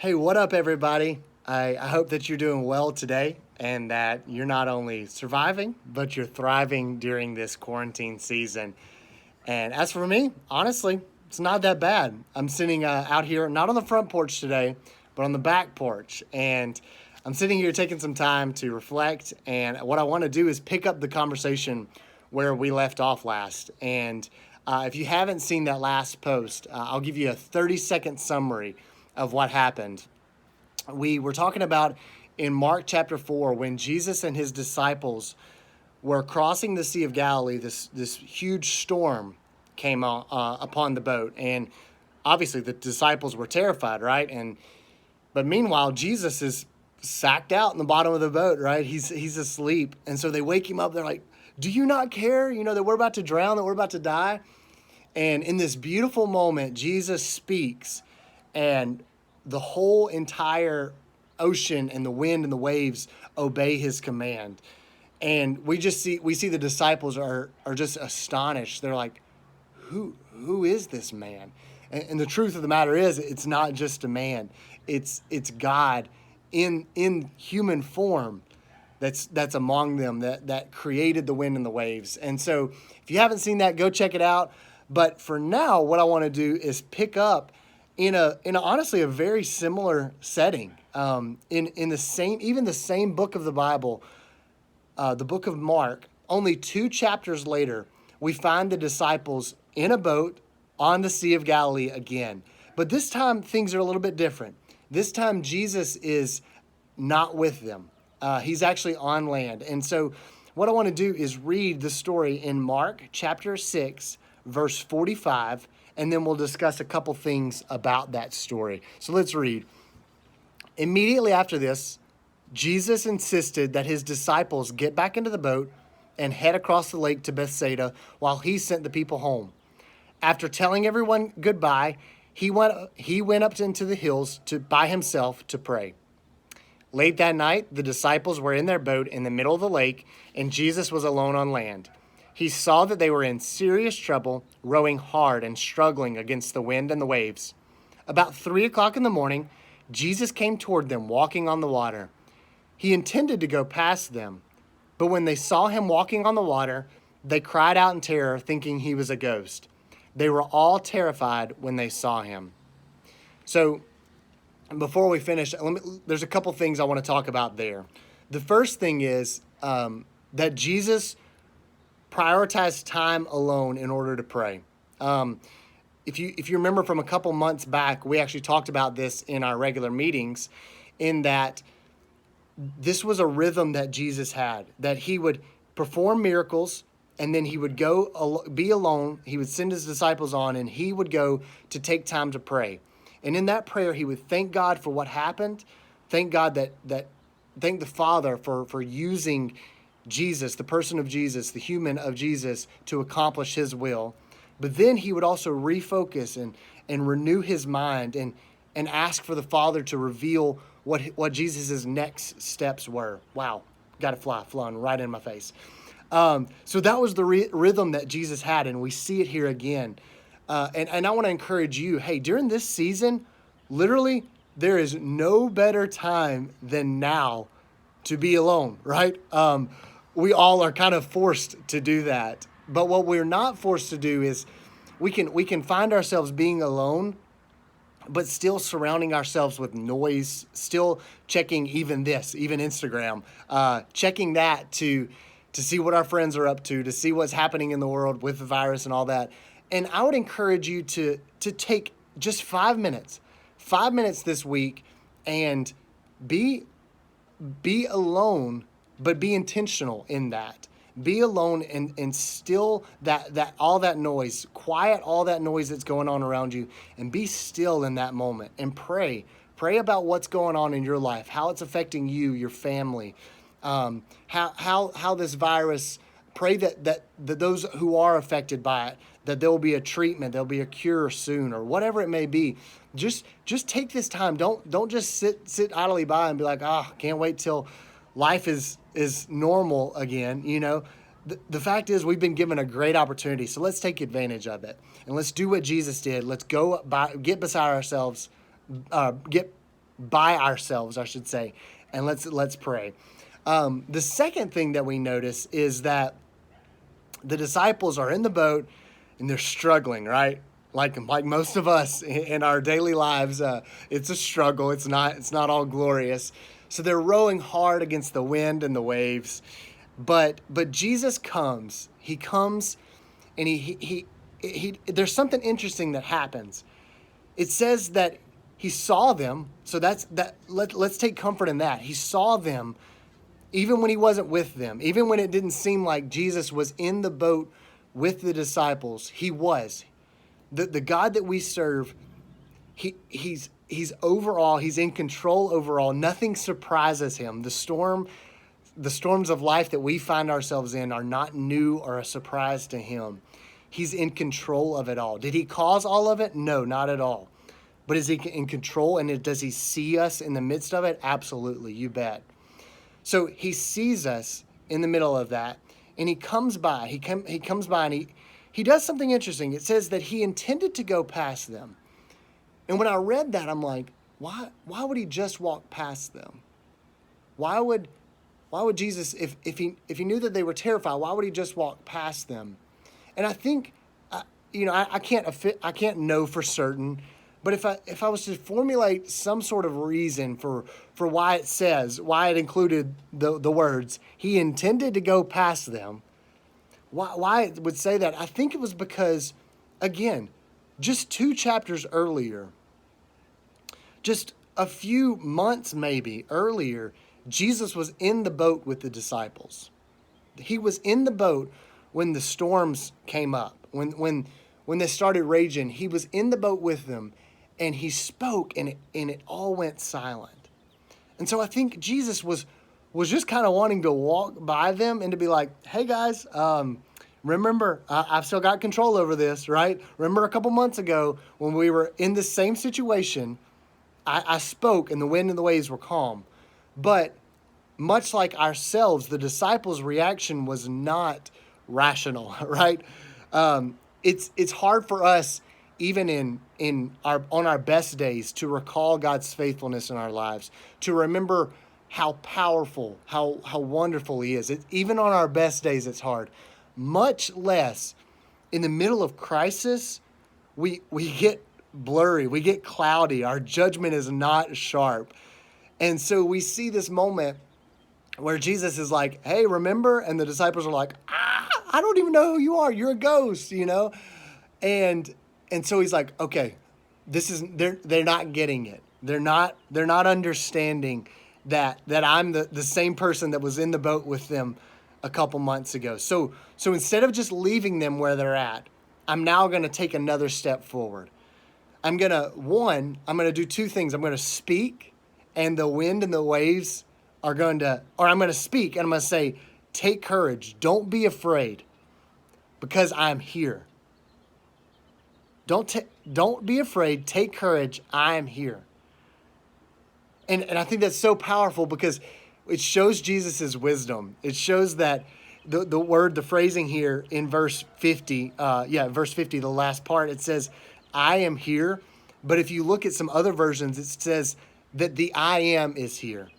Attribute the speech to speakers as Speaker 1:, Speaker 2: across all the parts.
Speaker 1: Hey, what up, everybody? I hope that you're doing well today and that you're not only surviving, but you're thriving during this quarantine season. And as for me, honestly, it's not that bad. I'm sitting out here, not on the front porch today, but on the back porch. And I'm sitting here taking some time to reflect. And what I want to do is pick up the conversation where we left off last. And if you haven't seen that last post, I'll give you a 30-second summary of what happened. We were talking about in Mark chapter 4 when Jesus and his disciples were crossing the Sea of Galilee. This huge storm came upon the boat, and obviously the disciples were terrified, right? But meanwhile, Jesus is sacked out in the bottom of the boat, right? He's asleep, and so they wake him up. They're like, "Do you not care? You know that we're about to drown, that we're about to die." And in this beautiful moment, Jesus speaks, and the whole entire ocean and the wind and the waves obey his command. And we see the disciples are just astonished. They're like, who is this man? And the truth of the matter is, it's not just a man. It's God in human form that's among them, that created the wind and the waves. And so if you haven't seen that, go check it out. But for now, what I want to do is pick up in a honestly a very similar setting. In the same book of the Bible, the book of Mark, only 2 chapters later, we find the disciples in a boat on the Sea of Galilee again. But this time, things are a little bit different. This time, Jesus is not with them. He's actually on land. And so what I want to do is read the story in Mark chapter 6, verse 45, and then we'll discuss a couple things about that story. So let's read. Immediately after this, Jesus insisted that his disciples get back into the boat and head across the lake to Bethsaida while he sent the people home. After telling everyone goodbye, he went up into the hills by himself to pray. Late that night, the disciples were in their boat in the middle of the lake, and Jesus was alone on land. He saw that they were in serious trouble, rowing hard and struggling against the wind and the waves. About 3 o'clock in the morning, Jesus came toward them, walking on the water. He intended to go past them, but when they saw him walking on the water, they cried out in terror, thinking he was a ghost. They were all terrified when they saw him. So, before we finish, there's a couple things I want to talk about there. The first thing is that Jesus prioritized time alone in order to pray. If you remember from a couple months back, we actually talked about this in our regular meetings, in that this was a rhythm that Jesus had, that he would perform miracles and then he would go be alone. He would send his disciples on and he would go to take time to pray. And in that prayer, he would thank God for what happened. Thank God thank the Father for using Jesus, the person of Jesus, the human of Jesus, to accomplish his will. But then he would also refocus and renew his mind and ask for the Father to reveal what Jesus' next steps were. Wow, got a fly flying right in my face. So that was the rhythm that Jesus had, and we see it here again. And I want to encourage you, hey, during this season, literally, there is no better time than now to be alone, right? We all are kind of forced to do that. But what we're not forced to do is we can find ourselves being alone, but still surrounding ourselves with noise, still checking even Instagram, checking that to see what our friends are up to see what's happening in the world with the virus and all that. And I would encourage you to take just 5 minutes this week and be alone, but be intentional in that. Be alone and still that all that noise, quiet all that noise that's going on around you, and be still in that moment and pray. Pray about what's going on in your life, how it's affecting you, your family, how this virus. Pray that those who are affected by it, that there will be a treatment, there'll be a cure soon, or whatever it may be. Just take this time. Don't just sit idly by and be like, can't wait till life is normal again. You know, the fact is we've been given a great opportunity, so let's take advantage of it and let's do what Jesus did. Let's get beside ourselves, get by ourselves, I should say. And let's pray. The second thing that we notice is that the disciples are in the boat and they're struggling, right? Like most of us in our daily lives, it's a struggle. It's not all glorious. So they're rowing hard against the wind and the waves, but Jesus comes. He comes, and he there's something interesting that happens. It says that he saw them. So that's that. Let's take comfort in that. He saw them even when he wasn't with them, even when it didn't seem like Jesus was in the boat with the disciples. He was. The God that we serve, he's overall, he's in control overall. Nothing surprises him. The storms of life that we find ourselves in are not new or a surprise to him. He's in control of it all. Did he cause all of it? No, not at all. But is he in control, and does he see us in the midst of it? Absolutely, you bet. So he sees us in the middle of that, and he comes by. He comes by, and he does something interesting. It says that he intended to go past them. And when I read that, I'm like, why would he just walk past them? Why would Jesus, if he knew that they were terrified, why would he just walk past them? And I think, I can't know for certain, but if I was to formulate some sort of reason for why it included the words, he intended to go past them, why it would say that, I think it was because, again, just 2 chapters earlier, just a few months maybe earlier, Jesus was in the boat with the disciples. He was in the boat when the storms came up, when they started raging. He was in the boat with them, and he spoke, and it all went silent. And so I think Jesus was just kind of wanting to walk by them and to be like, hey guys, remember, I've still got control over this, right? Remember a couple months ago when we were in the same situation, I spoke and the wind and the waves were calm. But much like ourselves, the disciples' reaction was not rational, right? It's hard for us, even on our best days, to recall God's faithfulness in our lives, to remember how powerful, how wonderful he is. Even on our best days, it's hard. Much less in the middle of crisis, we get blurry, we get cloudy, our judgment is not sharp. And so we see this moment where Jesus is like, hey, remember? And the disciples are like, I don't even know who you are. You're a ghost, And so he's like, okay, they're not getting it. They're not understanding that I'm the same person that was in the boat with them a couple months ago. So instead of just leaving them where they're at, I'm now going to take another step forward. I'm going to do 2 things. I'm going to speak, and the wind and the waves I'm going to speak, and I'm going to say, take courage. Don't be afraid, because I'm here. Don't be afraid. Take courage. I am here. And I think that's so powerful because it shows Jesus' wisdom. It shows that the phrasing here in verse 50, verse 50, the last part, it says, I am here. But if you look at some other versions, it says that the I am is here.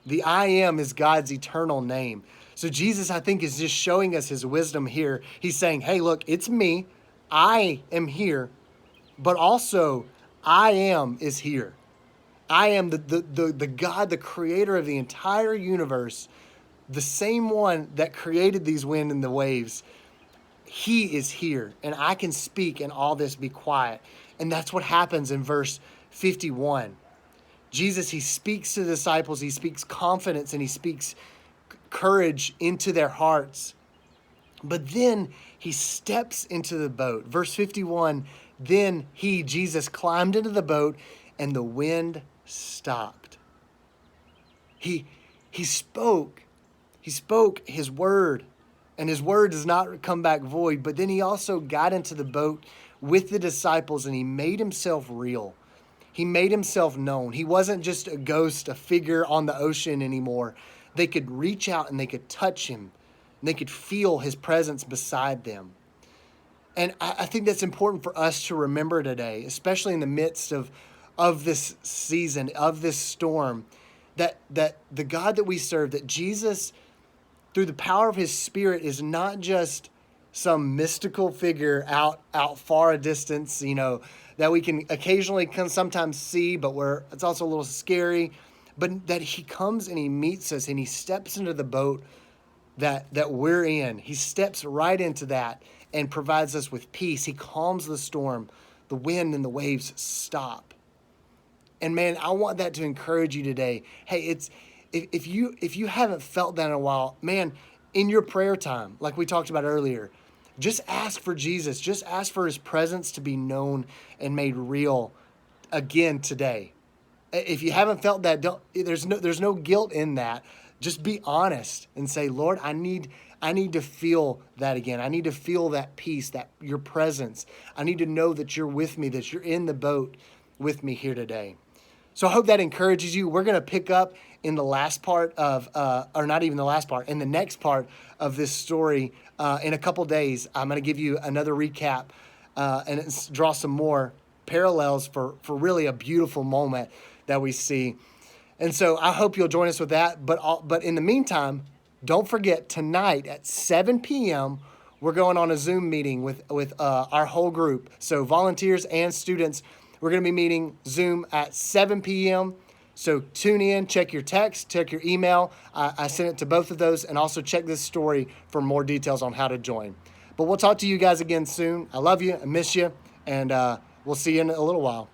Speaker 1: The I am is God's eternal name. So Jesus, I think, is just showing us his wisdom here. He's saying, hey, look, it's me. I am here. But also, I am is here. I am the God, the creator of the entire universe, the same one that created these wind and the waves. He is here, and I can speak and all this be quiet. And that's what happens in verse 51. Jesus, he speaks to the disciples, he speaks confidence, and he speaks courage into their hearts. But then he steps into the boat. Verse 51, then Jesus, climbed into the boat, and the wind stopped. He spoke his word, and his word does not come back void. But then he also got into the boat with the disciples, and he made himself real. He made himself known. He wasn't just a ghost, a figure on the ocean anymore. They could reach out and they could touch him. And they could feel his presence beside them. And I think that's important for us to remember today, especially in the midst of of this season, of this storm, that the God that we serve, that Jesus, through the power of his Spirit, is not just some mystical figure out far a distance, that we can occasionally sometimes see, but it's also a little scary. But that he comes and he meets us and he steps into the boat that we're in. He steps right into that and provides us with peace. He calms the storm. The wind and the waves stop. And man, I want that to encourage you today. Hey, if you haven't felt that in a while, man, in your prayer time, like we talked about earlier, just ask for Jesus. Just ask for his presence to be known and made real again today. If you haven't felt that, there's no guilt in that. Just be honest and say, Lord, I need to feel that again. I need to feel that peace, that your presence. I need to know that you're with me, that you're in the boat with me here today. So I hope that encourages you. We're going to pick up in the last part of, or not even the last part, in the next part of this story in a couple days. I'm going to give you another recap and draw some more parallels for really a beautiful moment that we see. And so I hope you'll join us with that. But in the meantime, don't forget, tonight at 7 p.m., we're going on a Zoom meeting with our whole group. So volunteers and students, we're going to be meeting Zoom at 7 p.m. So tune in, check your text, check your email. I sent it to both of those, and also check this story for more details on how to join. But we'll talk to you guys again soon. I love you. I miss you. And we'll see you in a little while.